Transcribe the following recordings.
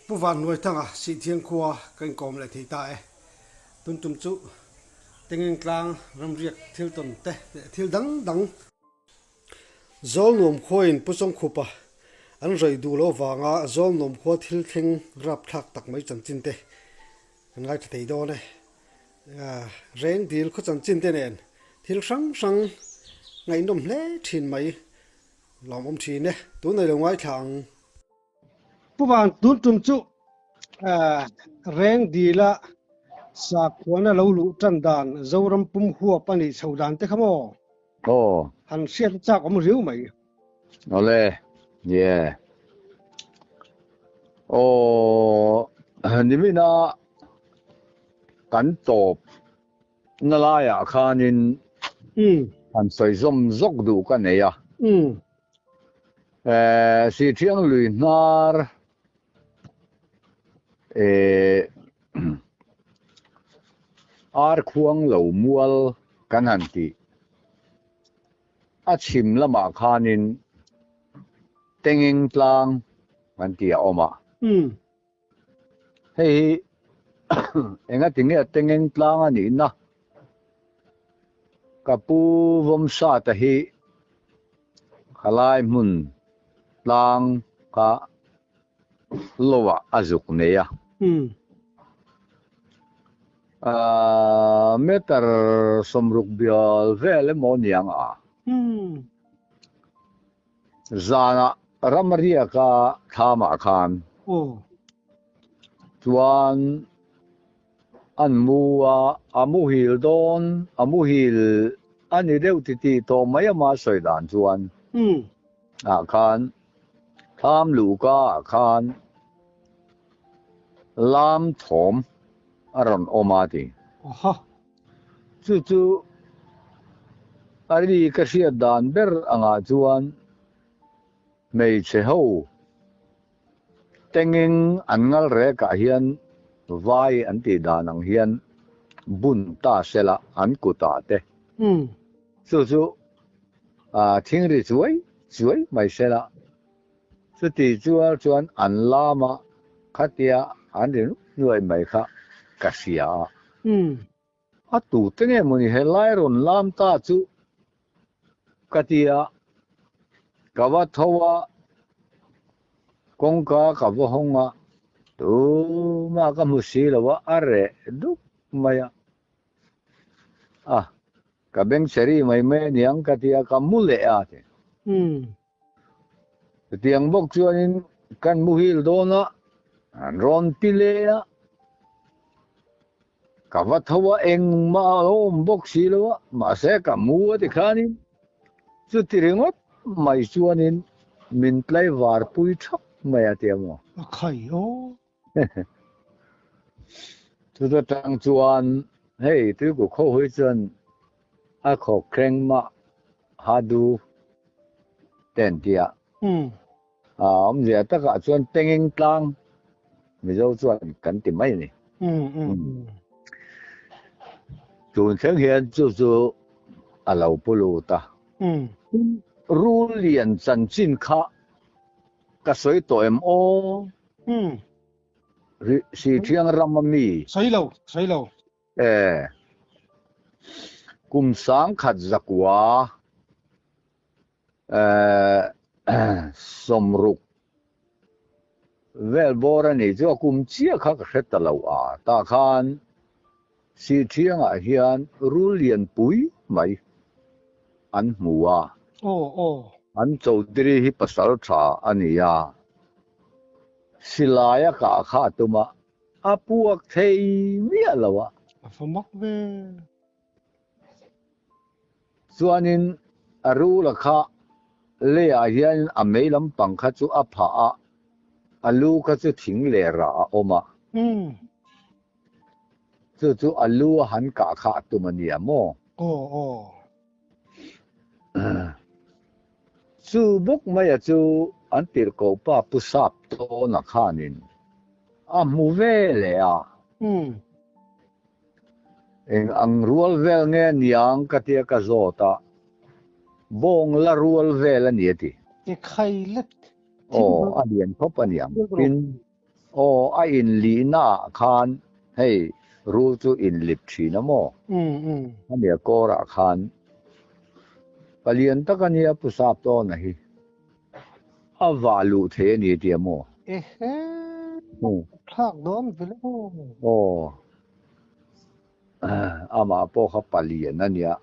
ผู้วันรวยทั้งสีเทียงคัวกันกอมเลยที่ตายตุนตุมจุติงกลางรำเรียกทิลตนเตะทิลดังโจลนมขวินผู้ทรงขุปะอันไรดูโลวางาโจลนมขวทิลทิงรับทักตักไม่จันจินเตกันไงจะตีโดนเร่งดีลเขาจันจินเตเนนทิลสังไงนมเล่ทินไม่หลอมทีเนี่ยตัวในเรื่องไว้ทางผู้บ้านตุนตุมจุแรงดีละสักวันเราลุจันดานเจ้ารำปุ่มหัวปนิชาวดานเตะขโมหันเสียจากอมริ้วไหมเอาเลยเย่โอ้นี่ไม่น่ากันตบนั่นละอยากขานินหันใส่ส้มจกดูกันเนี่ยสีเทียงลุยนาร์อาร์ควงเหล่ามัวลกันหันตีอาชิมละมาขานินเต็งกลางกันตีออกมาเฮ้ยเอ็งก็ถึงเนี่ยเต็งกลางอันนี้นะกับปูวมซาตะฮีขลายมุนลางกะโลวะอาจุกเนี่ยเมตรสมรุกเบียลเวลมอนียงจานะรำเรียกะทามาคานจวนอันมัวอามูฮิลดอนอามูฮิลอันนี้เร็วที่โตไม่มาสวยด่านจวนคานทามลูกาคานลามถมอารมณ์ออกมาดีจู่ๆอันนี้ก็เสียด่านเบอร์อ่างจวนไม่ใช่หูเต็งอันงั้นเรื่องก็เฮียนวายอันที่ด่านังเฮียนบุญตาเสละอันกุตาเตจู่ๆทิ้งริจวยไม่เสละสุดที่จวนอันลามาขัดยาอันนี้รวยไม่ค่ะกษยาตูเต็งมันเฮลัยรอนลามตาจู่ขัดยากวัดทัวกงกากวัดหงะตัวมากมุสีละว่าอะไรดุไม่กับเบงเชอรี่ไม่เนี่ยงขัดยากับมุเลอาเตที่ยังบอกชวนกันมุฮิลโดนะรอนติเลนะกับวัดทัวเองมาโอมบอกสีละว่ามาเสกกับมัวที่ขานินสุดที่เรื่องว่าไม่ชวนมินไลวาร์ปุยชักไม่อาเทียมใครโอ้สุดท้ายชวนเฮ้ยที่กูเข้าไปจนขอเคร่งมาหาดูเต็นที่ผมเรียกตะกะชวนเต็งกลางไม่รู้ชวนกันที่ไม่นี่จนเชียงเฮียนจู่ๆเราพูดตารู้เรียนจันจินค่ะก็สวยตัวสีเทียงรำมีใช่เรากุมสังขัดจักว่าสมรุกเวลบอร์นี่จะกุมเชี่ยข้าก็เสร็จแล้วตาขันสีเทียงเฮียนรู้เรียนปุยไหมอันมัวอันโจดรีฮิปัสสาวะอันนี้ศิลายกาขาตุมาพวกเทียมีอะไรวะสมักเวส่วนนี้รู้ละค่ะเลี้ยเฮียนอเมริกันปังคัจูผาลูกคัจูทิ้งเลระออกมาจู่ๆลูหันกาขาตุมันเนี่ยโมจู่บุกไม่จู่อันติรโกป้าปุสับโตนักขานินมูเวเลยอังรัวเวลเงี้ยยังกัตยากาโซตาบงละรัวเวลเนี่ยที่ใครเล็กอันเดียนพบอันยังปิน a in li na khan hey rule chu in lip thina mo ania kora khan palian takania pusap to na hi avalu the ni ti mo thak don vile ama po kha palian ania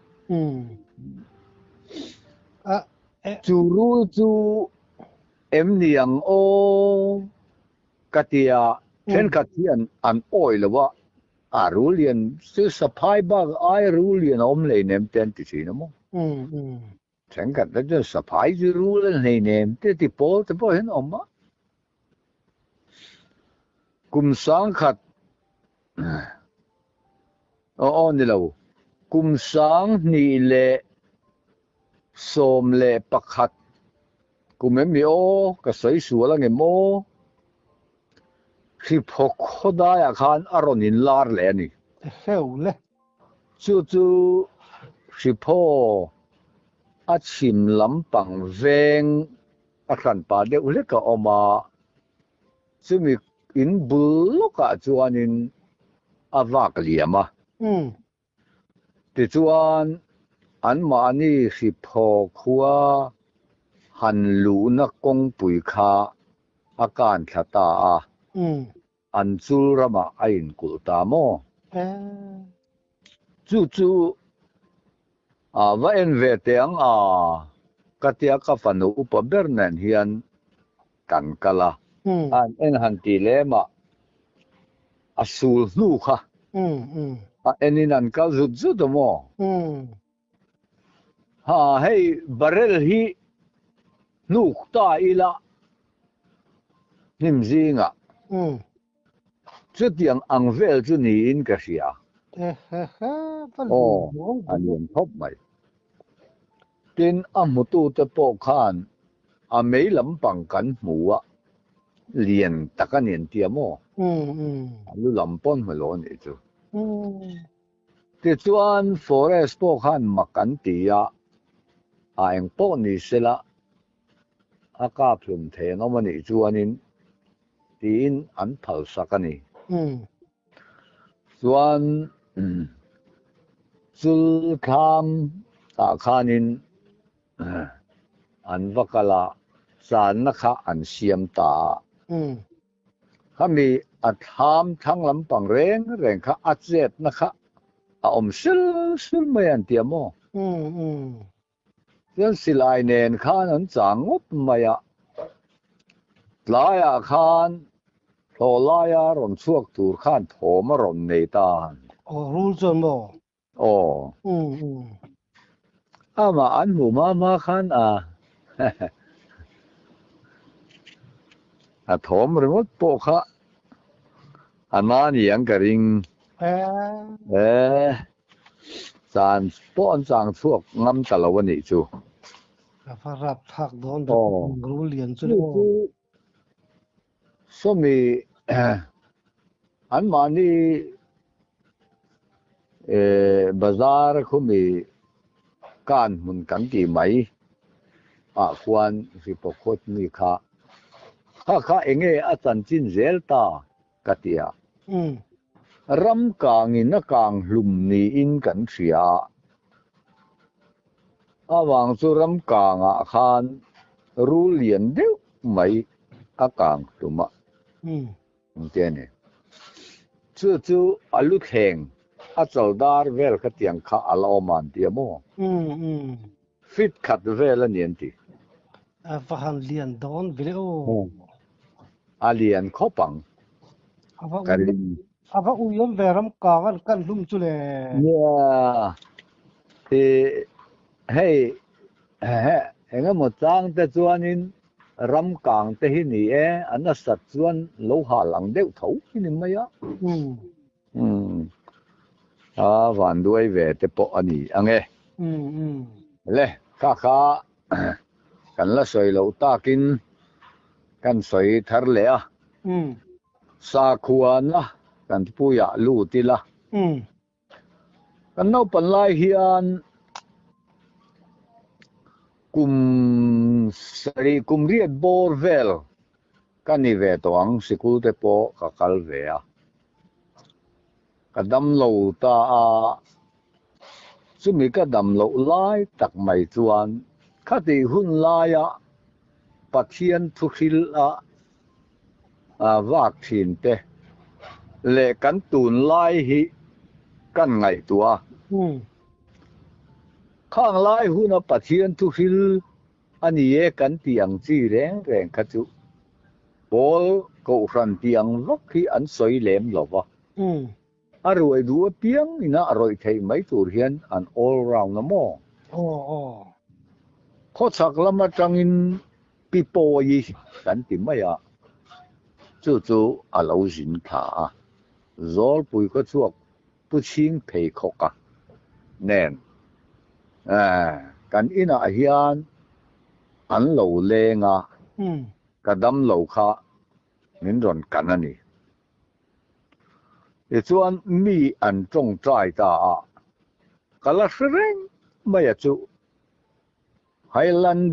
chu rule chu em niang o katia then katian an oil wa a rulian su sapai bag ai rulian om le nem ten ti sino mo then kat da sapai ju rulian le nem ti pol te po hen om ma kum sang khat o ni lo kum sang ni le som le pakhat kum em mi o ka soi su la nge mo khi phok khoda ya khan aronin lar le ni le chu khi pho a chim lampang veng a khan pa de ule ka oma chu mi in bul ka chuanin avak liama ti chuan an ma ni khi pho khuwa han lu na kong pui kha akan thata a an chul rama a in kul ta mo chu va en ve teang katia ka fanu upa bernan hian kan kala an en han ti le ma asul nu kha enin an kal zut mo ha hey barrel hi nu ta ila nim zinga chu tiang ang vel chu ni in ka sia an yom thop mai tin amutu te po khan a mei lampang kan hmuwa lian takanin tiamo lu lampon hmelo ni chu ti chuan forest po khan makan tia a eng po ni sela aka plum the no mani chuanin tin an phal sakani chuan chul kham ta khanin an vakala san na kha an siam ta khami a tham thang lampang reng kha a chet na kha a om sil mai an tiamo chuan silai nen khan an changot maya tlaya khan tholaya ron chuak tur khan thoma ron nei tan rule chon mo ama an mu ma khan a thom remote po kha anani ang karing chan po an chang chuak ngam talawani chu farap thak don rule lian chu so mi an mani bazar khumi kan mun kan ti mai a kwan ri pokhot ni kha enge a chan chin zelta katia ram kang in na kang hlum ni in kan ria awang chu ram kang a khan ru lian deuh mai a kang tuma tiene chu alu theng a chaldar vel kha tiang kha aloman tiamo fit khat vel anian ti fahan lian don vile alian khopang karin ava uyom veram kawan kan lum chule te hey enga mo chang te chuanin ram kang te hi ni ana sat chuan lo ha lang deuh tho ni maya van duai ve te po ani ange le kha kan la soi lo takin kan soi thar le a sa khuana kan puya lu tila kan no pan lai hian kum riat bor vel kan ni ve toang sikul te po ka kal ve a ka dam lo ta a chumi ka dam lo lai tak mai chuan khati hun lai a pathian thu khil a vak thin te le kan tun lai hi kan ngai tua khang lai hun a pathian thu khil ani e kan tiang chi reng reng kha chu bol ko ran tiang vok hi an soi lem lova a roi du piang ina roi thei mai tur hian an all round na mo kho chak lama tangin pipo yi kan ti mai a chu chu a lo jin tha a zol pui ko chuak pu ching phei khoka nen kan ina hian an lo lenga kadam lo kha min ron kan ani e chuan mi an tong trai ta a kala sreng mai a chu Highland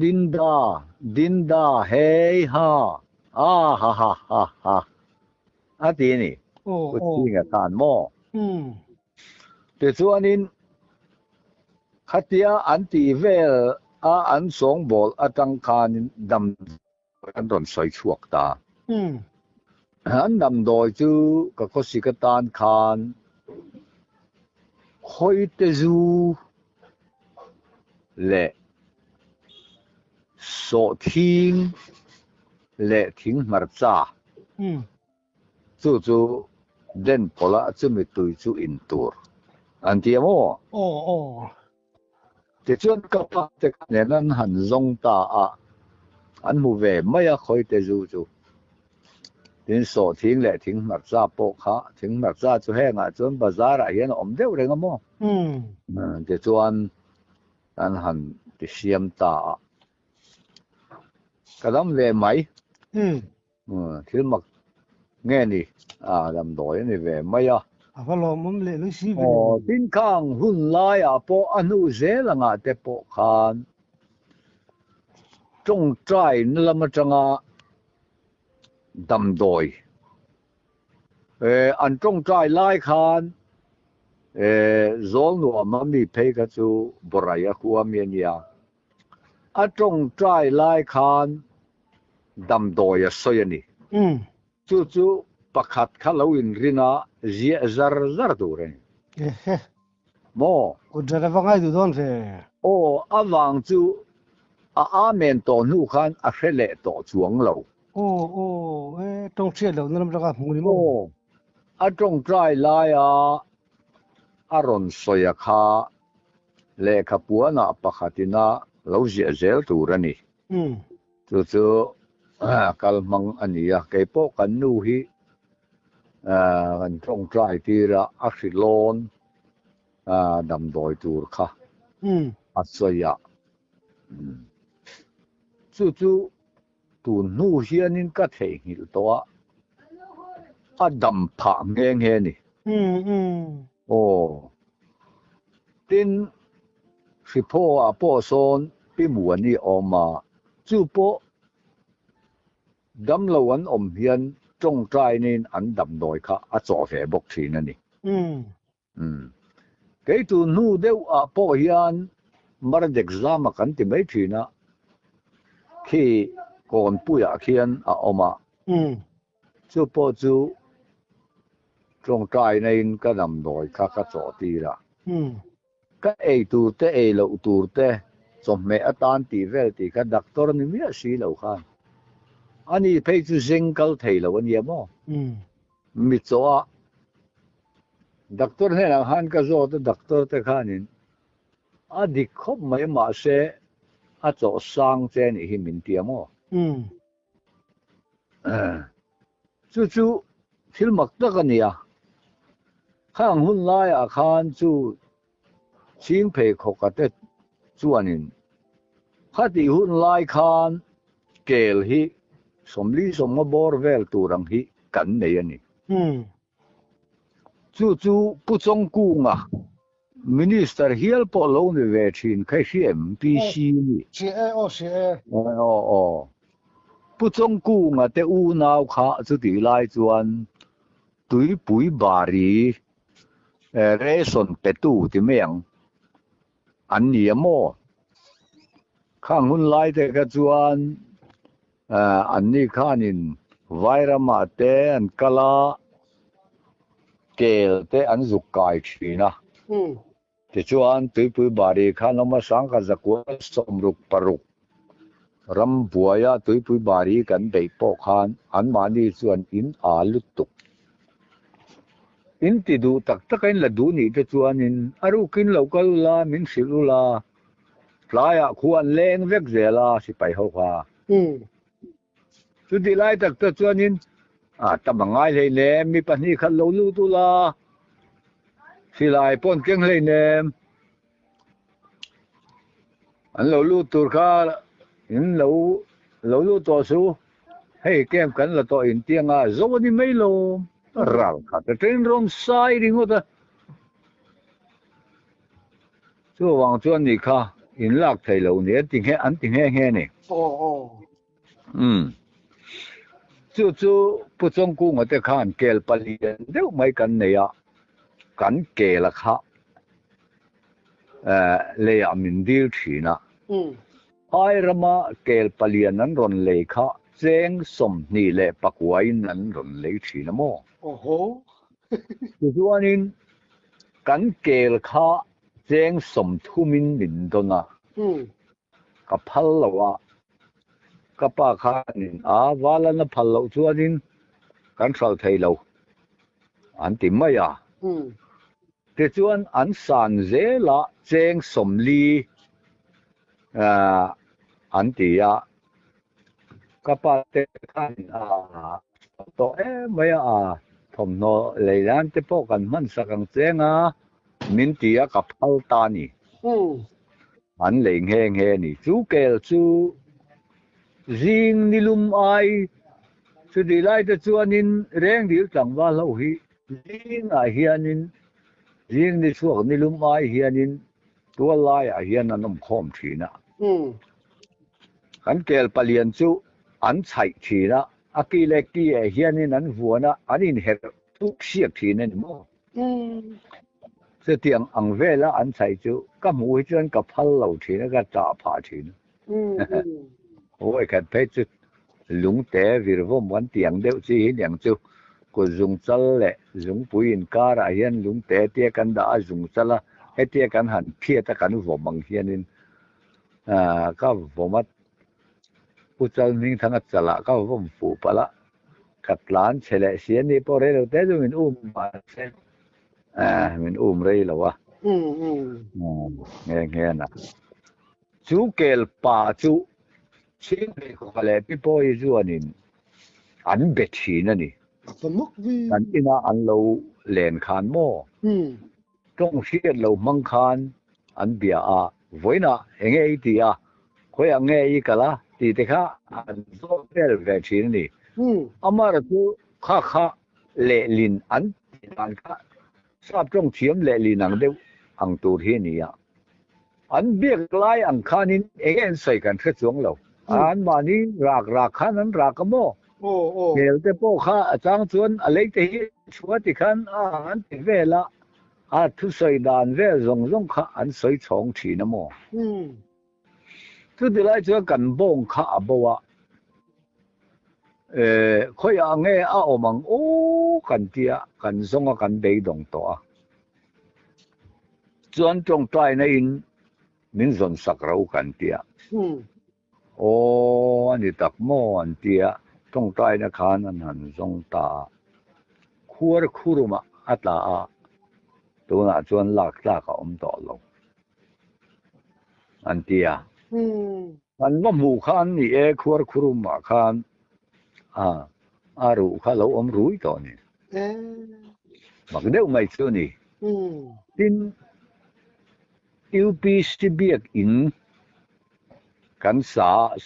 dinda hey ha ha ha ha ha a ti ni ku chi nga tan mo te chuanin khatia an ti vel a an song bol atang khan dam an ron soi chuak ta an dam doi chu ka ko si ka tan khan khoi te zu le so thing le thing mar cha chu chu den pola chu mi tui chu in tur an ti mo te chuan ka pa te ne nan han zong ta a an mu ve mai a khoi te zu chu tin so thing le thing mar cha po kha thing mar cha chu he nga chuan bazar a hian om deuh renga mo te chuan an han ti siam ta kadam ve mai thil mak nghe ni làm đổi này về mấy à lo mum le lu si tin khang hun lai po anu ze la nga te po khan trong trai lam changa dam doi an trong trai lai khan zol nu ma mi pe ka chu boraya khuwa mian ya a trong trai lai khan dam doi a soyani chu chu pakhat khalawin rina zia zar du re mo ko dra va ngai du don fe awang chu a men to nu khan a hrele to chuang lo tong che lo nam ra mu ni mo a tong trai lai a ron soya kha le kha puana pakhatina lo zia zel tu rani chu chu kalmang ania ke po kan nu hi kan trong trai ti ra a silon dam doi tur kha a soya chu chu tu nu hianin ka thei hil to a dam pha nge nge ni tin sipo a po son pi muani oma chu po dam lo an om hian trong trai nin an dam doi kha a chaw ve bok thin ani ke tu nu deuh a po hian mar dek zama kan ti mai thina khi kon puya khian a oma chu po chu trong trai nin ka dam doi kha ka chaw ti ra ka ei tu te ei lo tur te som me atan ti vel ti ka doctor ni mi si lo khan ani phei chu zingal thei lo an yemo mi choa doctor ne lang han ka zo te doctor te khanin a dik khop mai ma se a cho sang che ni hi min tiamo chu chu thil mak ta ka nia khang hun lai a khan chu ching phei khoka te chuanin khati hun lai khan kel hi somli somma bor vel turang hi kan nei ani chu chu pu chong ku nga minister hial po lo ni ve thin khai hi MPC ni che 不中顾我的乌闹卡就地来转对背巴里reson petu 點樣อันนี้麼ข้างหุ่นไล่แต่กระจวนอันนี้ข้านินไวรามาเตอันกะลาเกลเตอันสุกกายชีนะแต่จวนตุยปุยบารีข้านมาสังกัจกัวสมรุกปรุกรำบัวยาตุยปุยบารีกันไปปอกขานอันมานี่จวนอินอาลุตุกอินติดูตักตะกันละดูนี่แต่จวนอินอารุกินเหล่ากะลุลามินสิลุลาปลายอะควรเล่งเวกเจลาสิไปเขาว่า สุดที่ไล่ตักตะจวนนินตำง่ายเลยเนมมีปัญหาขันโลลูตุลาสิไล่ป้นเก่งเลยเนมอันโลลูตุข้าอินโลลูตัวสู้ให้แก้มกันละตัวอินเตียงโซนี่ไม่ลงรักขัดแต่เทรนรอนไซดิ้งว่าแต่ช่วงวางจวนนี่ค่ะอินลักไทยเราเนี่ยติงแห่อันติงแห่นี่จู่ๆผู้จงกู我哋看เกลปลีนเดี๋ยวไม่กันเนี่ยกันเกลละค่ะเลยมินดิลทีนะไอ้ระมาเกลปลีนนั้นรอนเลยค่ะเจงสมนี่เลยปักไว้นั้นรอนเลยทีนะโมโอ้โหจู่ๆนี่กันเกลค่ะเจงสมทุ่มินมินตัวนะกับพัลละวะก็ป้าข้านินวาลานพัลเราชวนินกันสาวไทยเราอันติไม่แต่ชวนอันสันเจละเจงสมลีอันติก็ป้าเตข้านินตัวไม่ทอมโนเลยนั้นจะพอกันมันสักเจงมินติกับพัลตานีอันเล่งเฮนี่จูเกลจูริงนิลุมไอสุดที่ไล่แต่จวนนินแรงดีจังว่าเราฮิริงเฮียนินริงในช่วงนิลุมไอเฮียนินตัวไล่เฮียนั่นน้ำคอมทีนะขันเกลปเลียนจูอันใส่ทีนะอากิเลกีเฮียนินนั้นหัวนะอันนี้เห็นทุกเสียทีนั่นมั้งเสียงอังเวลาอันใส่จูก็มูจนกับพัลเราทีนะก็จ่าผาทีนะโอ้ยขัดเพชรลุงแต่วิรวมวันเตียงเดียวสิเห็นอย่างจูก็จุงจัลเละจุงปุยนการะเฮียนลุงแต่เตียกันด่าจุงจัลละให้เตียกันหันเพียตะกันหัวบังเฮียนินก็ผมว่าผู้จัลนิ่งทั้งจัลละก็ผมฝูปะละกัดล้านเฉลเสียนี่พอเรื่องแต่จะมินมาเส้นมินเรื่องแล้ววะเงี้ยนะจูเกลป่าจูสิ่งที่เขาเรียกพี่พ่อจวนนินอันเบ็ดชีนั่นนี่อันที่น่าอันเราเล่นขานโม่ต้องเสียเรามังคานอันเบียไว้นะเองไอ้ที่คอยเงยอีกละที่เด็กอันโซเชียลเบ็ดชีนี่อามาร์ตูข้าเล่ลินอันนั้นข้าทราบตรงเทียมเล่ลินอังเดียวอังตัวที่นี่อันเบียกไล่อังคานินเองใส่กันแค่สองเราอันมานี้รากขันนั้นรากกโมเกลเตโปข้าจางชวนอะไรที่ชวติขันอันที่เวลาทุกสัยดานเวลงข้าอันใส่ช่องทีนะโมทุกที่ไล่ชวนกันบ่งข้าบัวคอยอ่างเงี้ยอมังโอ้กันเตียกันส่งกันเดือดตัวจวนตรงใจในอินมินจนสักเรากันเตียโอ้อันนี้ตักโมอันเตียต้องใจนะขานันหันทรงตาคูรุมาอัตตาตัวน่ะจวนลักกับต่อลงอันเตียอันว่าหมู่ขานนี่คูรุมาขานรู้ข้าเรารู้ตอนนี้มักเดี๋ยวไม่เชื่อนี่ทินUPC เบียกอินกัน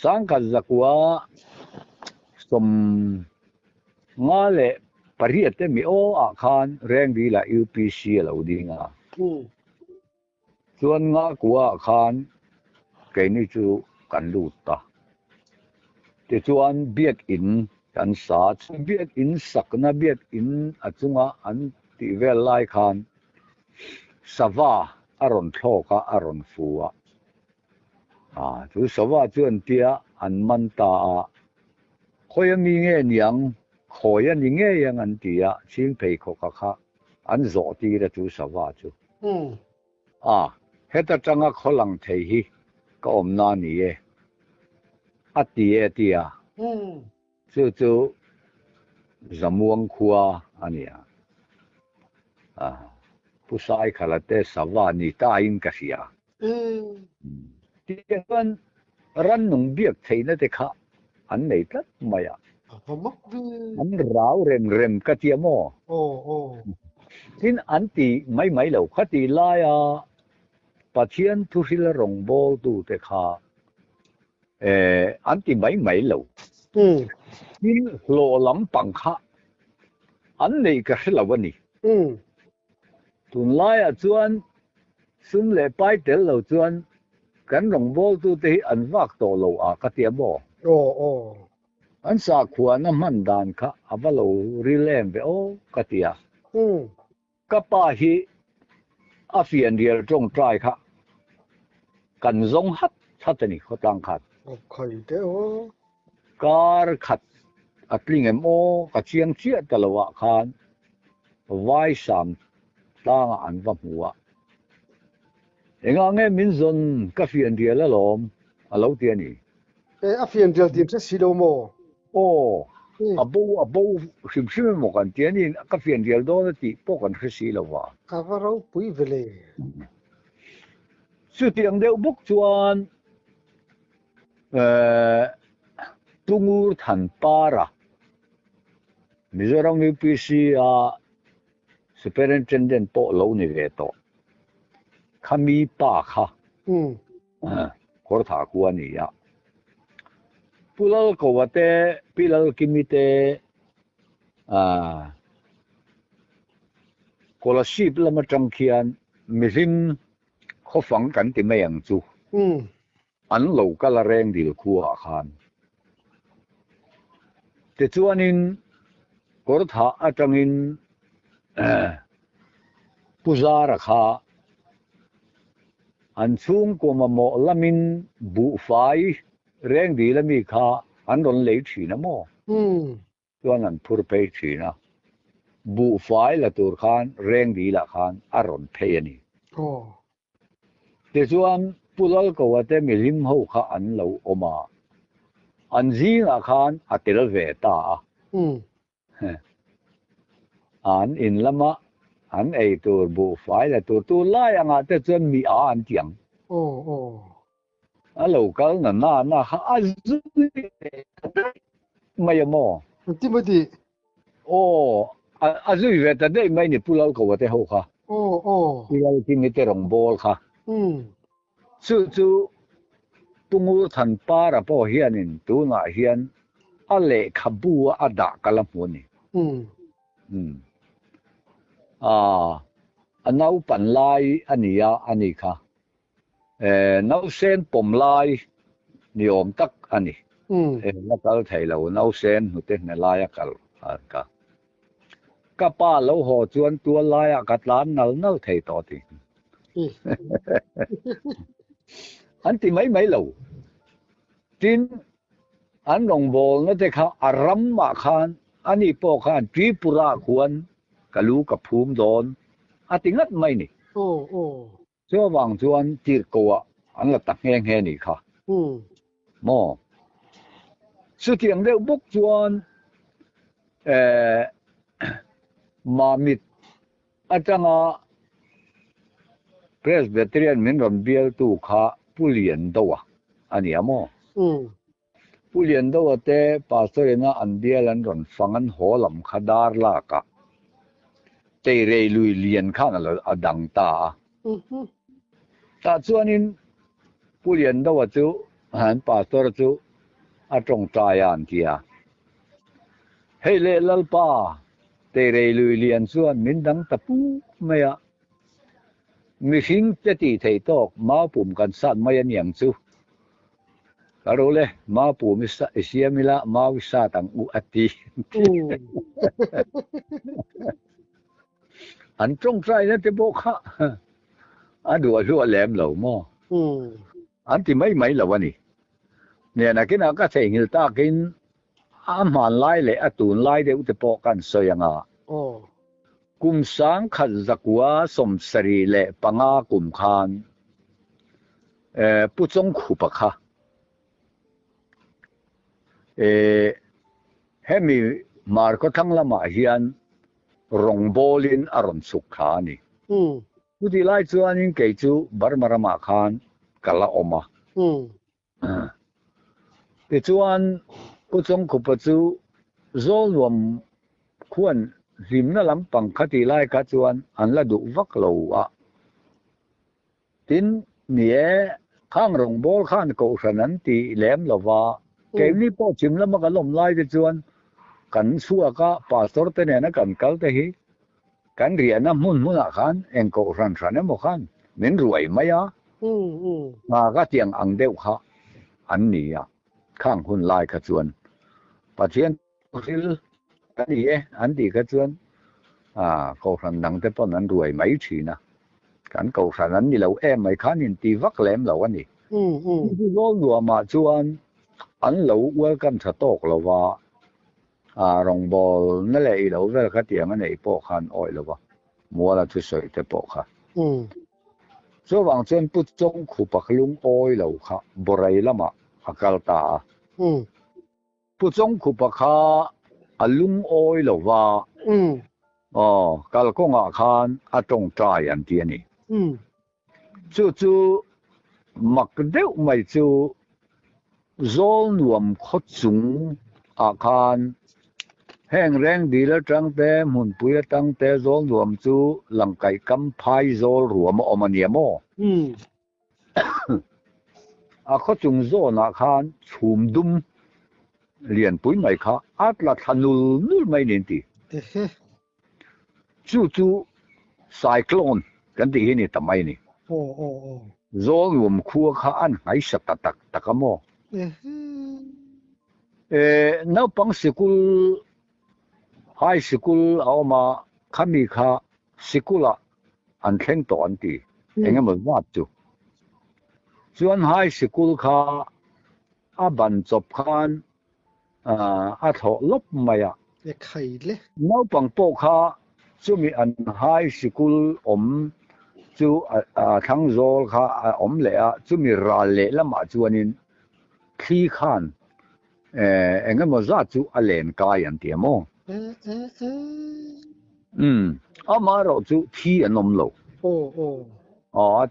สังกัดจักว่าสมงาเล่ปริยัติมีอาคารแรงดีละ UPC เราดีงาส่วนงากว่าอาคารแกนี่จูกันลูตตา ti chuan biak in kan sa chu biak in sakna biak in achunga an ti vel lai khan sava aron thloka aron fuwa chu sava chuan tia an man ta a khoya mi nge niang khoya ni nge yang an tia ching phei kho ka kha an zo ti ra chu sava chu heta changa kholang thei hi ka om na ni e atia tia chu zamuang khua ania pusai khalate sava ni ta in ka sia tian ran nung biak theina te kha an nei tat maya an rau rem rem ka tia mo tin an ti mai lo khati la ya pathian thu sil rong bol tu te kha an ti mai lo tin lo lam pang kha an nei ka hlawani tun la ya chuan sum le pai tel lo chuan kan rong bol tu te an vak to lo a ka tia mo an sa khuwa na man dan kha avalo rilem ve o ka tia ka pa hi a fian riel tong trai kha kan zong hat thatani khotang khat kar khat atling em o ka chiang chia talawa khan vai sam tanga an va huwa enga nge min zon ka fian riel alom alo tia ni a fian riel tim se silo mo abo sim mo kan tia ni ka fian riel do na ti po kan khisi lawa ka varau pui vele su tiang deuh buk chuan tungur than para Mizoram UPC a superintendent po lo ni ve to khami pa kha kor tha ku ani ya pulal ko wate pilal kimite scholarship lama tangkhian mizim khofang kan ti mayang chu an lo kala reng dil khuwa khan te chuanin kor tha atangin puzara kha an chung ko mo lamin bu fai reng di lami kha an ron lei thina mo chuan an phur pe thina bu fai la tur khan reng di la khan aron phei ani te chuan pulal ko wate milim ho kha an lo oma an zinga khan atel ve ta an in lama an ei tur bu fai la tur tu lai anga te chuan mi a an tiang alo kal na kha azu mai mo timothy azu ve ta dei mai ni pulal ko wate ho kha pulal ki mi te rong bol kha chu tungur than para po hianin tu na hian a le khabu a da kala poni anau pan lai ania ani kha nau sen pom lai ni om tak ani na kal thei lo nau sen hu te na lai kal ka ka pa lo ho chuan tu lai ka tlan nal thei to ti an ti mai lo tin an rong bol na te kha aram ma khan ani po khan tripura khuan kalu ka phum don atingat mai ni so wang chuan tir ko an la tak nge ni kha mo su tiang deuh buk chuan mamit atanga Presbyterian min ron bial tu kha pulian dowa ani amo pulian dowa te pastorina an bial an ron fangan holam khadar la ka te rei lui lian khan ala adang ta ta chuanin pulian dowa chu han pastor chu atong tayan tia hei le lalpa te rei lui lian chuan min dang tapu maya mi hing te ti thei tok ma pum kan san mai an yang chu Karo le ma pu mi sa isiamila ma wisa tang u ati an trong trai na te bo kha adu alu lem lo mo an ti mai lo ani ne na kina ka se ngil ta kin a man lai le atun lai de u te po kan so yanga kum sang khat zakwa som sari le panga kum khan pu chong khu pa kha hemi mar ko thang lama hian rong bolin aron suk kha ni Kuti lai chuan in ke chu barmarama khan kala oma te chuan pu chong khu pa chu zol nuam khuan rimna lam pang khati lai ka chuan an la du vak lo a tin nie khang rong bol khan ko sanan ti lem lova ke ni po chim lama ka lom lai te chuan kan suwa ka pastor te ne na kan kal te hi kan ria na mun a khan en ko ran mo khan min ruai maya nga ka tiang ang deuh kha an ni a khang hun lai ka chuan pathian ril kan ni an ti ka chuan ko ran nang te pon an ruai mai thina kan ko ran an ni lo mai khan in ti vak lem lo ani lo lua ma chuan an lo welcome tha tok lo wa rong bol na le i lo vel kha tiang an ei po khan oi lo wa mua la thu soi te po kha so wang chen pu chong khu pak lung oi lo kha borai lama akal ta pu chong khu pa kha alung oi lo wa kal ko nga khan atong trai an ti ani chu mak deuh mai chu zol nuam kho chung a khan heng reng di la tang te mun pui tang te zol nuam chu lang kai kam phai zol ruam omania mo a kho chung zo na khan chum dum lian pui mai kha atla thanul nul mai nin ti chu cyclone kan ti hi ni tamai ni zol nuam khua kha an ngai sa tak takamo no pang sikul high school awma khami kha sikula an thleng to an ti engemaw zat chu chuan high school kha a ban chop khan a tho lop maya khai le no pang po kha chumi an high school om chu thang zol kha om le a chumi ral le lama chuanin khi khan engemaw zat chu a len kai an ti mo amaro chu thi anom lo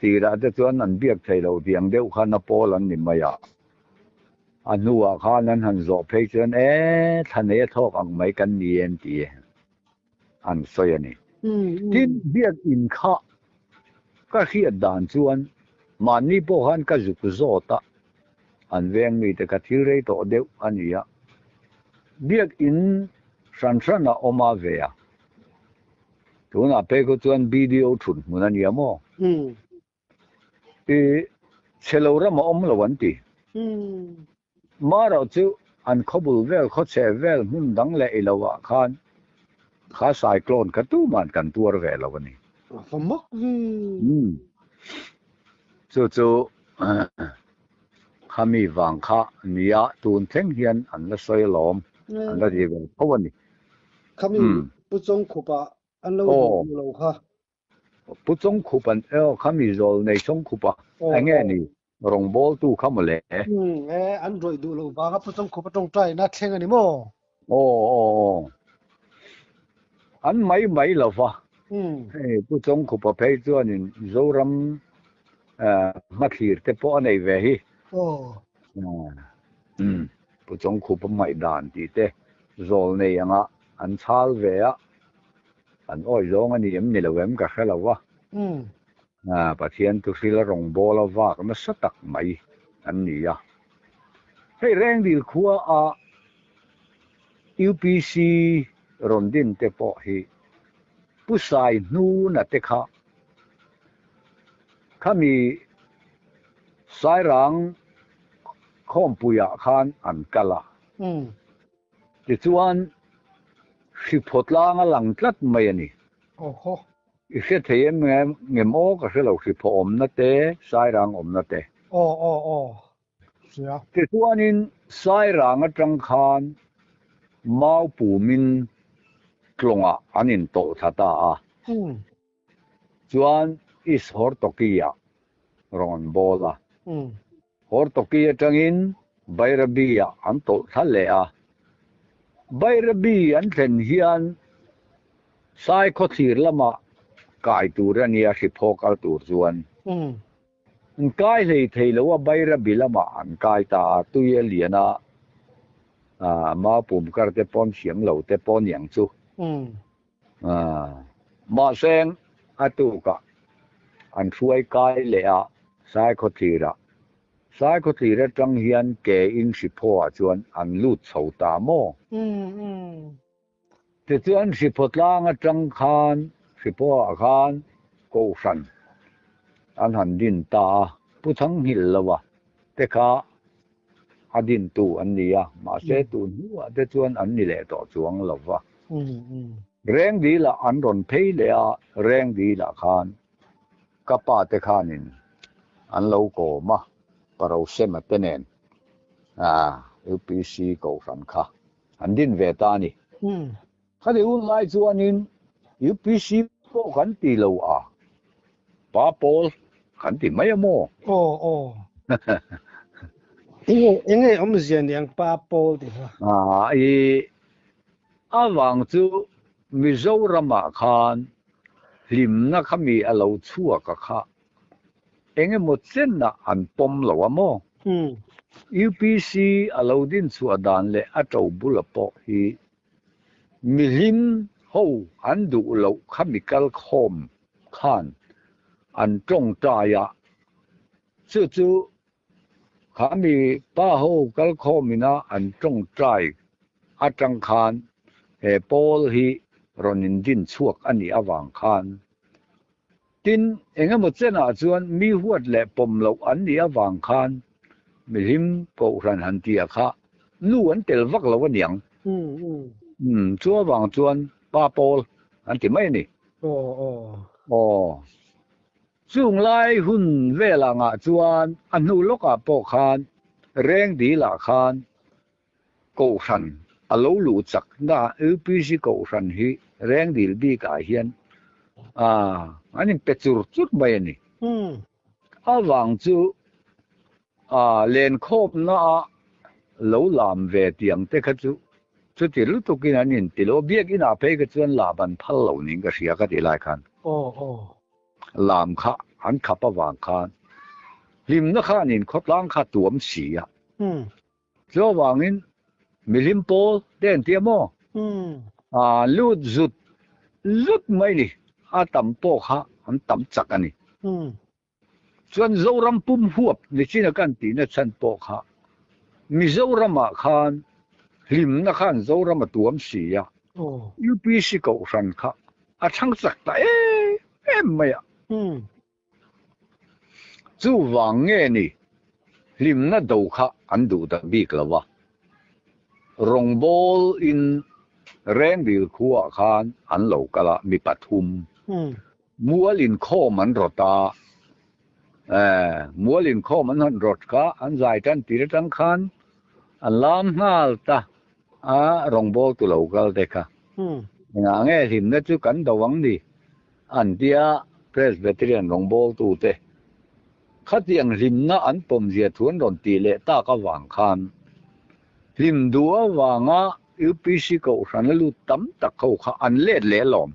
ti ra te chuan an biak thei lo diang deuh khan a pol an ni maya anua khan an han zo phei chuan thane thok ang mai kan ni en ti an soi ani tin biak in kha ka hi dan chuan mani po khan ka zu zo ta an veng mi te ka thil rei to deuh ania biak in san a oma ve a tuna pe ko chuan video thun mun ani amo chelo ra ma om lo wan ti maro chu an khobul vel kho che vel mun dang le ilawa khan kha cyclone ka tu man kan tur ve lo ni famok chu khami wang kha nia tun thleng hian an la soi lom an la ri vel pho ni khami pu chong khupa an lo lo kha pu chong khupan khami zol nei chong khupa ange ni rong bol tu khamale an roi du lo ba pu chong khupa tong trai na thleng ani mo an mai lo fa pu chong khupa phei chuan in zoram ma thlir te po nei ve hi pu chong khupa mai dan ti te zol nei anga an chal ve a an oi zong ani em ni lo em ka khela wa pathian tu sila rong bola wa ma satak mai an ni ya hei reng dil khua a UPC rondin te po hi pusai nu na te kha khami sai rang khom puya khan an kala ti chuan sipotlang a lang tlat mai ani oho i se thei ngem o ka se lo sipo om na te sai rang om na te o sia ti chuan in sai rang atang khan mau pu min tlonga anin to thata a chuan is hor tokia ron bola hor tokia tangin bairabia an to thale a bairabi an thlen hian sai kho thir lama kai tur ania si phokal tur chuan an kai lei thei lo wa bairabi lama an kai ta tuye liana ma pum kar te pon siang lo te pon yang chu ma seng atu ka an thuai kai le a sai kho thira sai kho thira tang hian ke in si pho a chuan an lut chho ta mo te chuan si photlang atang khan si pho a khan ko san an han din ta pu thang hil lawa te kha adin tu an nia ma se tu nuwa te chuan an ni le to chuang lawa reng di la an ron phei le a reng di la khan kapa te khanin an lo ko ma paro sema tenen UPC ko san kha an din ve ta ni khadi un lai chuanin UPC po kan ti lo a pa pol kan ti mai mo Inge om zian yang pa pol di ha i awang chu Mizorama khan lim na khami alo chua ka kha enge mo chen na an pom lo amo UPC alo din chu adan le ato bulapo hi milim ho an du lo chemical khom khan an tong ta ya chu khami pa ho kal khomina an tong trai atang khan he pol hi ronin din chuak ani awang khan tin engemaw chena chuan mi huat le pom lo an ni awang khan milim ko ran han tia kha nu an tel vak lo aniang chu awang chuan pa pol an ti mai ni chung lai hun vela nga chuan an nu loka po khan reng di la khan ko ran alo lu chak na UPC ko ran hi reng dil bi ka hian anin pechur chut mai ni awang chu len khop na lo lam ve tiang te kha chu ti lu tu kin anin ti lo biak ina pe ka chuan la ban phal lo ning ka ria ka ti lai khan lam kha an khapa wang khan lim na kha nin khotlang kha tuam si ya cho wangin milim pol den tiamo lut zut mai ni tam po kha an tam chak ani chuan zoram pum huap ni china kan ti na chan po kha Mizorama khan lim na khan zoram tuam si ya UPC ko ran kha a thang chak ta em mai chu wang nge ni lim na do kha an du da bi klawa rongbol in reng dil khuwa khan an lo kala mi pathum mualin kho man rota mualin kho man han rot ka an zai tan tir tang khan an lam hal ta rongbol tu lo kal de kha nga nge him na chu kan dawang ni an dia Presbyterian rongbol tu te khatiang rim na an pom zia thuan ron ti le ta ka wang khan lim dua wanga UPC ko ran lu tam tak ko kha an let le lom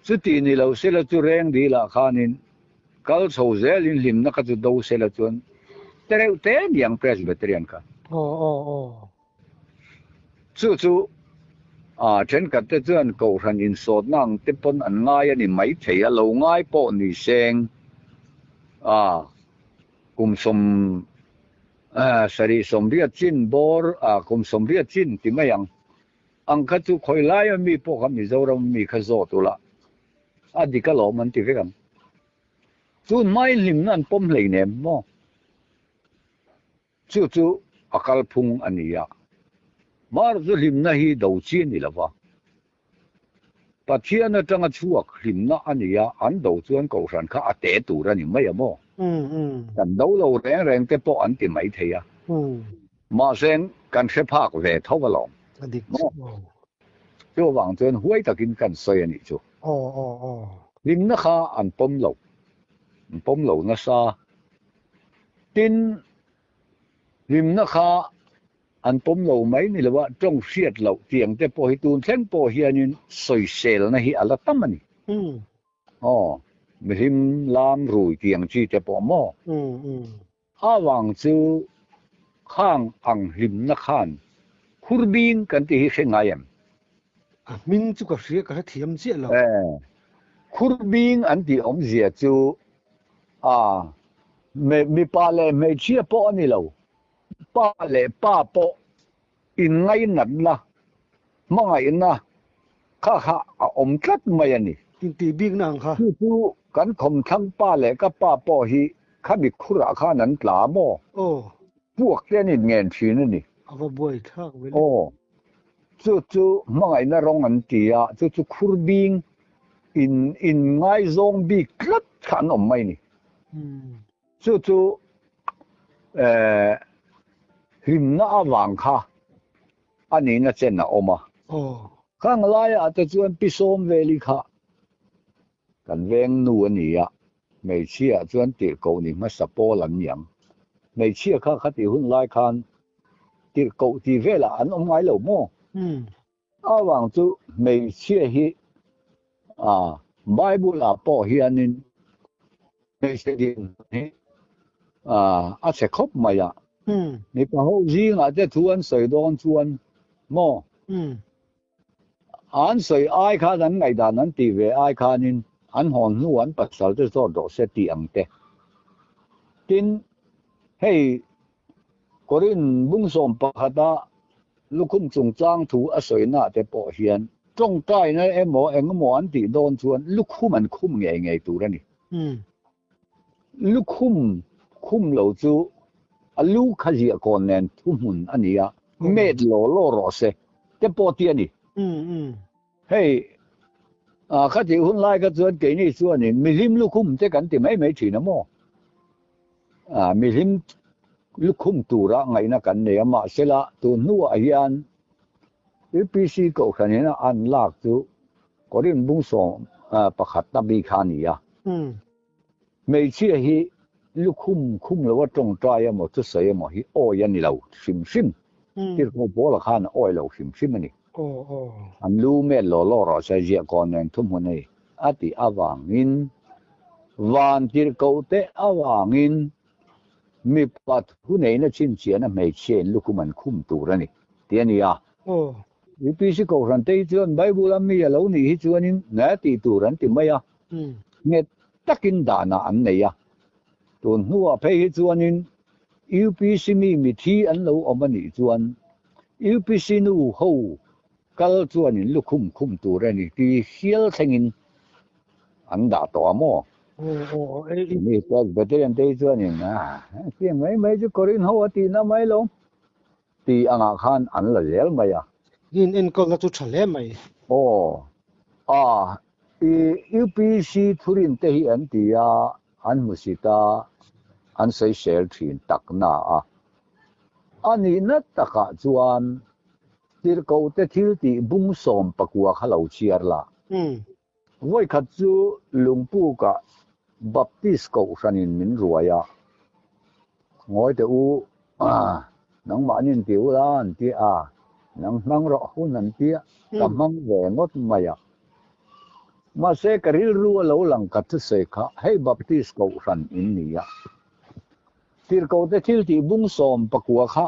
chu ti ni lo se la chu reng di la khanin kal so zel in lim na ka chu do se la chuan tereu te yang Presbyterian ka chu then ka te chuan ko ran in sot nang te pon an ngai ani mai thei a lo ngai po ni seng kum som sari som ria chin bor kum som ria chin ti mayang ang kha chu khoi lai mi po kham ni zoram mi kha zo tu la adika lo man ti vekam chu mai lim nan pom hlei nem mo chu akal phung ania mar zu lim na hi do chi ni lawa pathian atanga chuak lim na ania an do chuan ko ran kha ate tu ra ni mai amo kan do lo reng te po an ti mai theia ma sen kan se phak ve thawalom adik chu wang chuan huai takin kan soi ani chu lim na kha an pom lo na sa tin lim na kha an pom lo mai ni lawa trong siat lo tiang te po hi tun thleng po hianin soi sel na hi ala tamani mi him lam rui tiang chi te po mo awang chu khang ang lim na khan khurbing kan ti hi khengayam min chu ka hria ka thiam chi lo khurbing an ti om zia chu mi pa le me chia po ani lo pa le pa po in ngay nặn la mga ina kha om tlat mai ani ti big nang kha chu kan khom thang pa le ka pa po hi kha bi khura kha nan tla mo puak te ni ngen thin ani ava boy thak vel chu mga ina rong an tia chu khurbing in ngai zong bi klat khan om mai ni chu him na awang kha ani na chen na oma khang lai ate chuan pisom veli kha kan veng nu ani ya mei chia chuan tir ko ni ma sapo lam yang mei chia kha khati hun lai khan tir ko ti vela an om ngai lo mo awang chu mei chia hi bible a po hianin mei se din a se khop maya ni pa ho ji nga te thuan soi don chuan mo an soi ai kha nan ngai dan an ti ve ai kha nin an hon nu an pasal te so do se ti ang te tin hei korin bung som pa khata lukhum chung chang thu a soi na te po hian trong tai na emo engmo an ti don chuan lukhum an khum nge nge tu ra ni lukhum khum lo chu alu khazia kon nen thumun ania med lo ro se te po ti ani hei khati hun lai ka chuan ke ni chuan ni milim lukhum te kan ti mai thina mo milim lukhum tura ngai na kan ne ma sela tu nu a hian UPC ko khanena an lak chu korin bung som pakhat ta bi khania mei chi hi lukhum khum lo wa tong trai mo chu sei mo hi o yan ni lo sim tir ko bola khan oi lo sim ani an lu me lo ro sa je kon nen thum hone ati awangin van tir ko te awangin mi pat hunei na chin chiana mei chen lukhum an khum tu rani tiania UPC ko ran te chuan bible am mi lo ni hi chuanin na ti tu ran ti mai nge takin dana an nei tun huwa phei hi chuanin UPC mi thi an lo omani chuan UPC nu ho kal chuanin lukhum khum tu rani ti hial thengin an da to amo ni tak veteran te chuanin tiang mai chu korin ho ti na mai lo ti anga khan an la lel mai in ko la chu thale mai UPC thurin te hi an tia an musita an sei sel thin takna ani na taka chuan tir ko te thil ti bung som pakua khalo chiar la voi khat chu lungpu ka baptist ko sanin min ruaya ngoi te u nang ma nin tiu lan ti nang mang ro hun an tia kamang ve ngot maya ma se karil ru lo lang kat se kha hei baptist ko san in nia tir ko te thil ti bung som pakua kha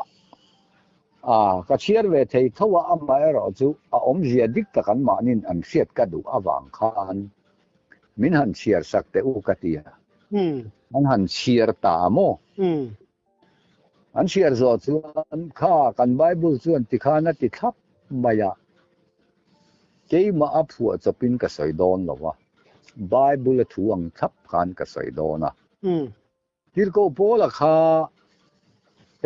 ka chiar ve thei thowa amma ero chu om zia dik ta kan ma nin an siat ka du awang khan min han chiar sak te u ka tia an han chiar ta mo an chiar zo chuan kha kan bible chuan ti khana ti thap maya keima a phua chopin ka soi don lowa bible thuang thap khan ka soi dona tir ko pola kha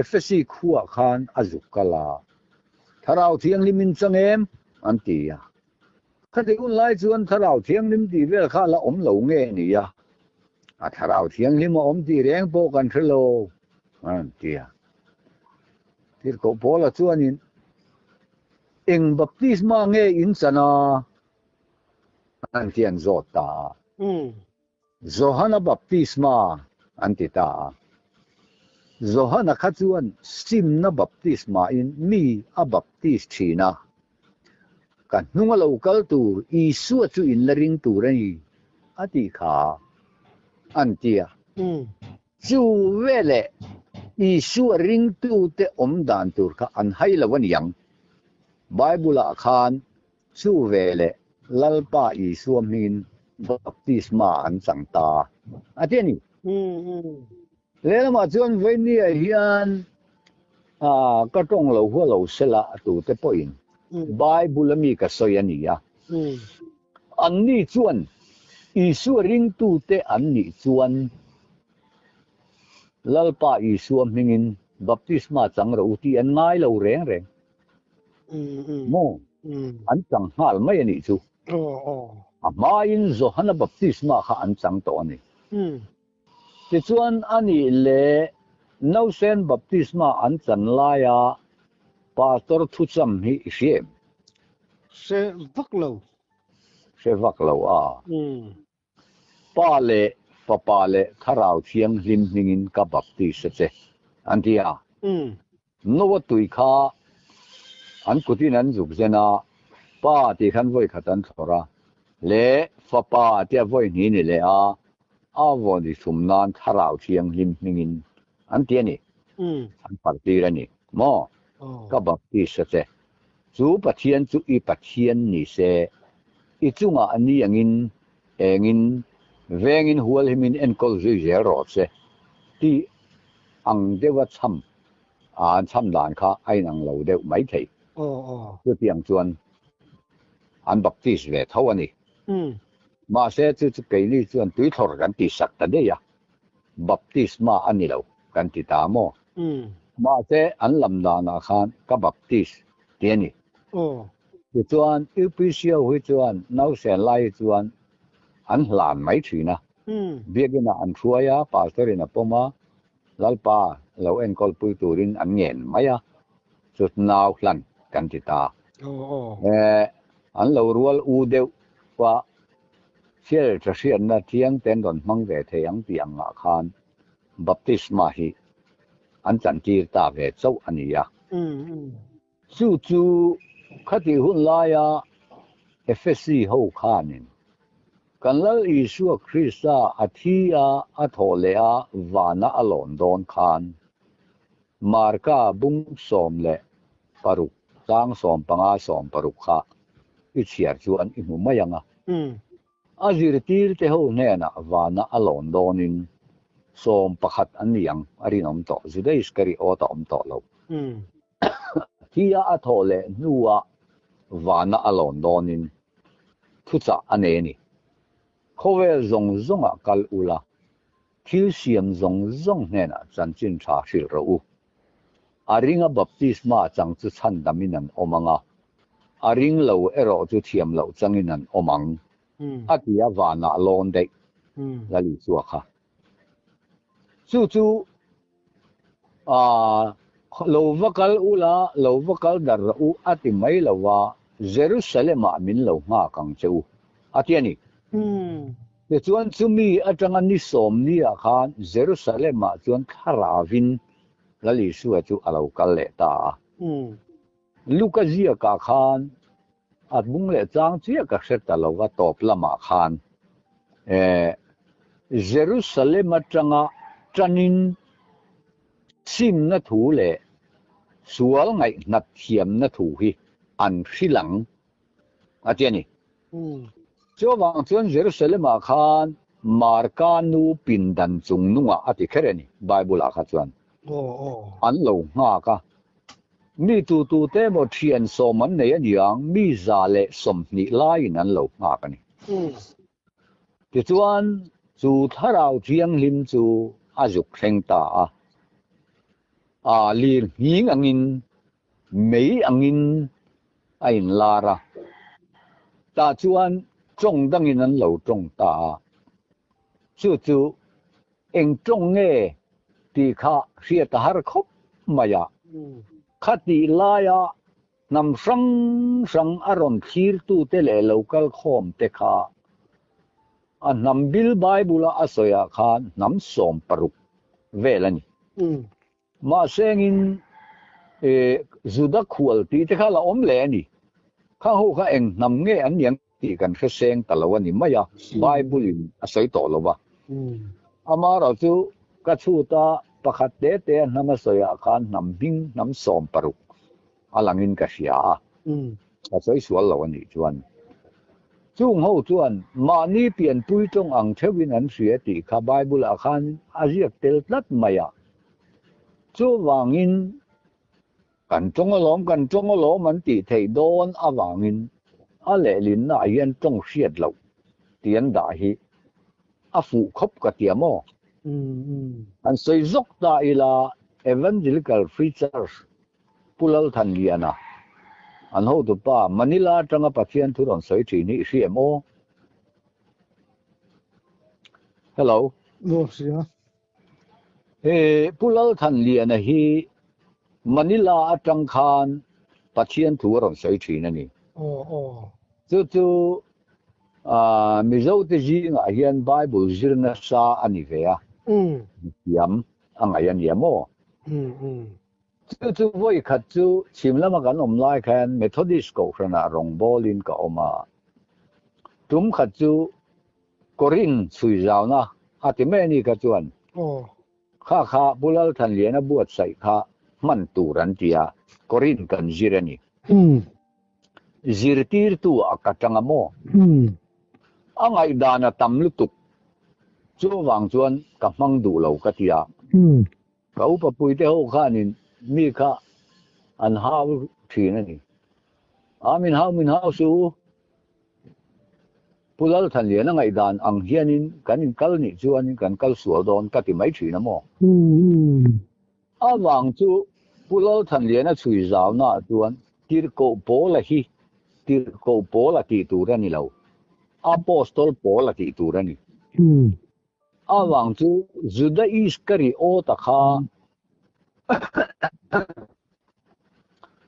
FSC ขัวขันอาจุกกะลาถ้าเราเที่ยงลิมินจังเอ็มอันตีอ่ะข้าที่คุณไล่ชวนถ้าเราเที่ยงลิมตีเวลข้าละอมเหลงเงี้ยนี่อ่ะถ้าเราเที่ยงลิมอมตีแรงโปกันเทโลอันตีอ่ะที่เขาบอกละชวนนี่เอ็งบัพติสมาเงี้ยอินสันอ่ะอันที่อันโจตาโจฮันบัพติสมาอันที่ตาโจฮันขัดชวนซิมนับบัพติสมาอินมีอับบัพติสชีนะกันนุ่งเราคัลตูอีสัวจูอินลริงตูเรนีอดีขาอันที่อ่ะจูเวลอีสัวริงตูเตอมดานตูร์ค่ะอันให้ละวันยังไบเบิลอาคารจูเวลลัลปาอีสัวมินบัพติสมาอันสังตาอันที่นี่แล้วมาจนวันนี้เฮียนก็ต้องเราหัวเราเสละตูเตปอินไบเบิลมีกษัตริย์นี่อ่ะอันนี้ชวนอีสัวริงตูเตอันนี้ชวนลัลปาอีสัวมินบัพติสมาจังเราที่อันง่ายเราแรงโมอันจังหาลไม่อันนี้จูมาอินโจฮันบัพติสมาข้าอันจังตัวนี้ที่ชวนอันนี้เล่นาวเซนบัพติสมาอันจันลายาปาตอร์ทุจำฮิเชียมเซวักโลเชฟักเราป้าเล่ป้าเล่ถ้าเราเที่ยงริมนิงกับบัพติสเจอันที่นวตุยข้าอันกุฏินั้นจุกเจนะป้าที่ขันไว้ขัดอันทราเล่ป้าที่ไว้นี่เล่วันที่สุมนานถ้าเราเที่ยงริมนิงอันที่นี่อันปฏิรันี่มอกับบัพติสเจจูปะเทียนจูอีปะเทียนนี่เสอีจุงอันนี้อย่างอินเวงินหัวหิมินเอ็นกอลจุยเจรอดเสที่อังเดวัชมช้ำด่านข้าไอ้นังเราเดวไม่ใช่คือเพียงชวนอันบัพติสเวทเท่านี้มาเสียจุดเกี่ยนี่ชวนตุยทอร์กันที่สักแต่เดียบัพติสมาอันนี้เรากันที่ตามมาเสียอันลำดานาคานกับบัพติสเดียนี่ที่ชวนอุปเชียวที่ชวนน้าเสียไล่ชวนอันหลานไม่ถือนะเบียกินอันช่วยปาสเตอร์นะพ่อมาลัลปาเราเอ็นกอลปุยตูรินอันเงินไหมสุดนาวลันกันติตาอันเรารัวอูเดวว่าเชื่อจะเชื่อนะเที่ยงเต้นดอนมังเวทยังเปียงอาคารบัพติสมาฮีอันจันจีตาเวทเจ้าอันนี้จู่ๆขัดที่หุ่นลายFSC หูขานินกันแล้วอิสุคริสต์อาทิยาอัทโอเลียวานาอลอนดอนคานมาร์กาบุ้งสอมเล่ปารุกจางสอมปังอาสอมปารุกข้าอิเชียร์จวนอิมุมายังอาจิรตีร์เทหูเนน่ะวานาอลอนดอนินสอมปักอันยังอารินอมโตจุดได้สกรีโอตอมโตเราที่ยาอัทโอเล่นัววานาอลอนดอนินทุจอันนี้เขาเวรซงกัลอุลาคิลเซียมซงเนี่ยนะจันจินชาชิลรูอาริงบัพติสมาจังจุชันดามินันอมังอาริงเรารอจุเทียมเราจังินันอมังอาทิยาวานาลอนเด็กลลิสัวค่ะจู่เราวักลอุลาเราวักลดารูอาทิไม่เราว่าเยรูซาเล็มมินเราหากังเจ้าอาทินี้แต่ส่วนสุมีอาจารย์นิสมนี่อาคารเยรูซาเล็มส่วนคาราวินลลิสัวจู่อาเราคัลเลตาลูกเจียกอาคารอาบุงเลจางเจียกเสร็จแต่เราก็ตอบละมาคารเยรูซาเล็มจันินซิมนัทูเล่สวลไงนัดเทียมนัทูฮีอันฟิลังอาทินี้เจ้าวังชวนเยรูซาเล็มอาคารมาร์กานูปินดันจุงนัวอาทิเคเรนีไบเบิลอาคารชวนอันโลงากะมีตูเตมเทียนสมันในอย่างมีซาเลสมนิลายนั่นโลงากันนี่ที่ชวนจู่ถ้าเราเทียงลิมจู่อาจุกเซงตา lir hing angin mei angin ain lara ta chuan chong dangin an lo chong ta chu eng chong nge ti kha ria ta har khop maya khati laya nam sang aron thir tu te le local khom te kha a nam bil bible a soya kha nam som paruk velani ma sengin zuda khual ti te kha la om le ni kha ho kha eng nam nge an yang ti kan kha seng talawani maya bible in a soi to lowa amara chu ka chu ta pakhat te nama soya kha nam bing nam som paruk alangin ka sia a soi sual lawani chuan chung ho chuan mani pian pui tong ang thewin an sia ti kha bible a khan aziak tel tlat maya chu wangin kan chong lom an ti thei don awangin a le lin na hian tong hriat lo tian da hi a fu khop ka tiamo an sei zok da ila evangelical free church pulal than liana an ho tu pa manila tanga pathian thuron soi thi ni cmo hello no sia pulal than liana hi manila atang khan pathian thuron soi thi na ni chu mizo te ji nga hian bible zirna sa ani ve a yam angayan yamo chu voi khat chu chimlama kan om lai khan methodist ko khana rong bolin ka oma tum khat chu korin sui zawna atime ni ka chuan kha bulal than liana buat sai kha man turan tia korin kan zirani zirtir tu akatanga mo angai dana tamlutuk chu wang chuan ka mang du lo ka tia ka upa puite ho khanin mi kha an hau thina ni amin hau su pulal than lian ngai dan ang hianin kanin kal ni chuan kan kal sual don ka ti mai thina mo awang chu pulal than lian a chui zaw na chuan tir ko bola hi tir ko bola ti turani lo apostol bola ti turani awang chu juda iskari o ta kha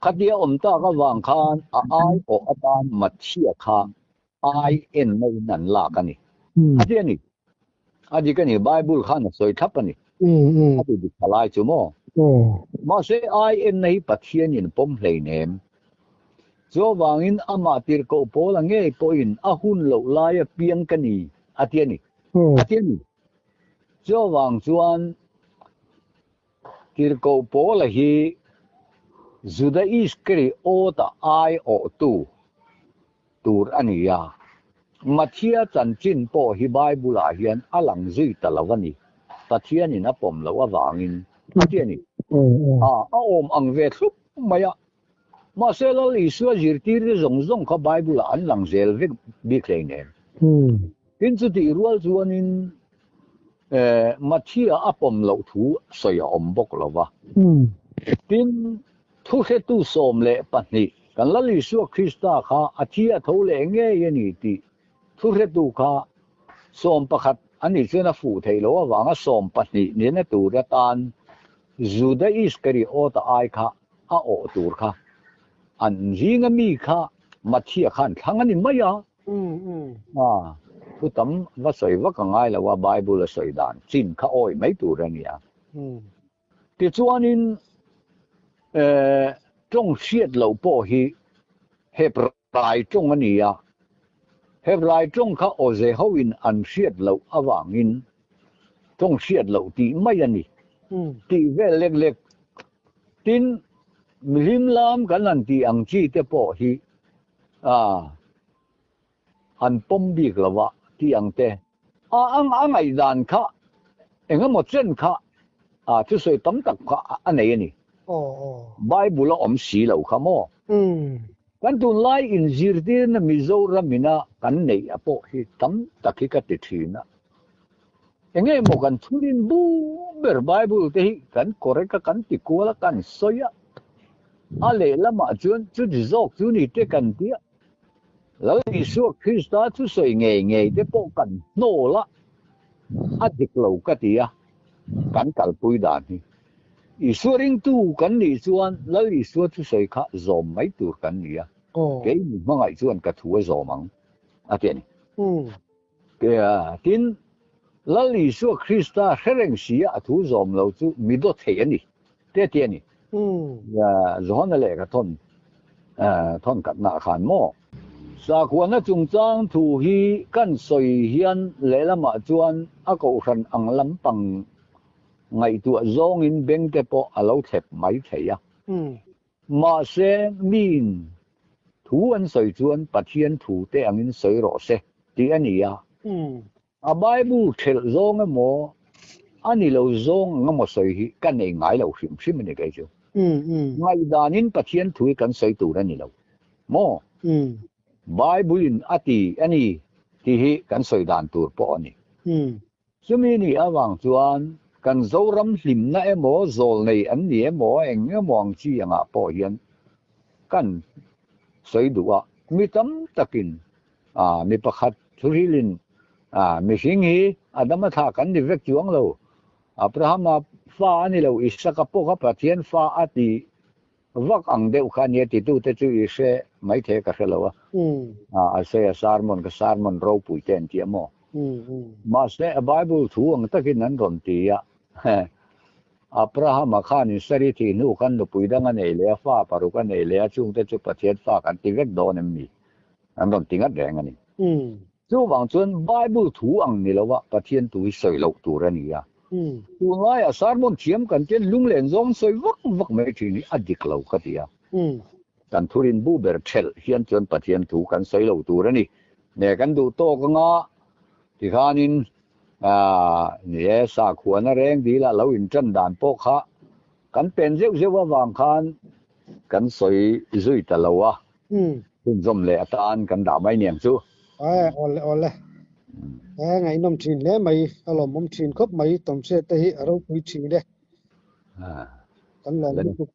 khadia omta ka wang khan ai o atan mathia kha ai en nei nan la kani adiani adi kani bible khan soi thapani adi di khalai chu mo ma se ai en nei pathian in pom hlei nem zo wangin ama tir ko pola nge po in ahun lo laia piang kani atiani zo wang chuan tir ko pola hi juda iskri o ta ai o tu tur ania mathia chanchin po hi bible a hian alang zui talawani pathian in apom lo awangin atiani a om ang ve thup maya ma selal isua zirtir zong kha bible an lang zel ve bi kleine tin chu ti rual chuanin mathia apom lo thu soya om bok lova tin thu he tu som le pani kan lali su krista kha athia thole nge yani ti thu he tu kha som pakhat ani chena fu theilo awanga som pani ne na tu ra tan juda iskari o ta ai kha a o tur kha an ringa mi kha mathia khan thangani maya putam va soi va ka ngai la wa bible soi dan chin kha oi mai tu ra nia ti chuanin trong siat lo po hi hebrai trong ania hebrai trong kha o ze hoin an siat lo awangin trong siat lo ti mai ani ti ve lek tin milim lam kan an ti ang chi te po hi an pom bi glawa ti ang te ang ai dan kha enga mo chen kha chu soi tam tak kha anei ani bible om si lo kha mo kan tu lai in zirtir na mizoram mina kan nei apo hi tam takhi ka ti thina Enge mo kan thurin bu ber Bible te hi kan korek kan ti ko la kan soya. Ale lama chuan chu jok chu ni te kan tia. Lo Isu Krista chu soi nge te po kan no la. Adik lo ka tia. Kan kal pui dan hi. Isu ring tu kan ni chuan lo Isu chu soi kha zom mai tur kan ni a. Ồ. Ke ni mangai chuan ka thu zomang. Atian. Ừ. Ke tin lo Isu Krista hereng sia thu zom lo chu mi do the ni. Te tian ni. Ừ. Zon le ka thon kat na khan mo sa khuana chung chang thu hi kan soi hian le lama chuan a ko ran ang lampang ngai tu zong in beng te po alo thep mai theya Ừ. ma se min thu an soi chuan pathian thu te angin soi ro se ti ania Ừ. a bible thel zong mo ani lo zong ngamo soi hi kan nei ngai lo hrim ni kai chu Ừ. Ừ. ngai danin pathian thu kan soi tu ra ni lo mo Ừ. Bible in ati ani ti hi kan soi dan tur po ani Ừ. sumi ni awang chuan kan zoram hlim na emo zol nei an ni emo eng emong chi anga po hian kan soi duwa mi tam takin mi pakhat thurilin mi hing hi adama tha kan ni vek chuang lo Abraham fa ani lo Isaka po ka pathian fa ati vak ang deuh khan ye ti tu te chu ise mai the ka helo Ừ. se sarmon ka sarmon ro pui ten ti mo Ừ. Ừ. ma se a bible thu ang takin an ron ti ya Abraham khan in sari ti nu kan nu pui dang nei le fa paru kan nei le chung te chu pathian fa kan ti vek do nem mi an ron tingat reng ani Ừ. chu wang chuan bible thu ang ni lo wa pathian tu soi lo tu ra ni ya Ừ. tu ngai a sarmon thiam kan ten lung len zong soi vak mai thi ni adik lo ka ti ya Ừ. kan thurin bu ber thel hian chuan pathian thu kan soi lo tu ra ni ne kan du to ka nga ti khanin ye sa khuana reng di la lo in chan dan po kha kan pen zeu zeu wang khan kan soi zui ta lo wa Ừ. kun zom le atan kan da mai niang chu Ole ole. Ngày năm chín lẽ mày, alo mom chín khóc mày tổng sẽ tới ở đâu quý chín đấy. à Cần lòng lần lúc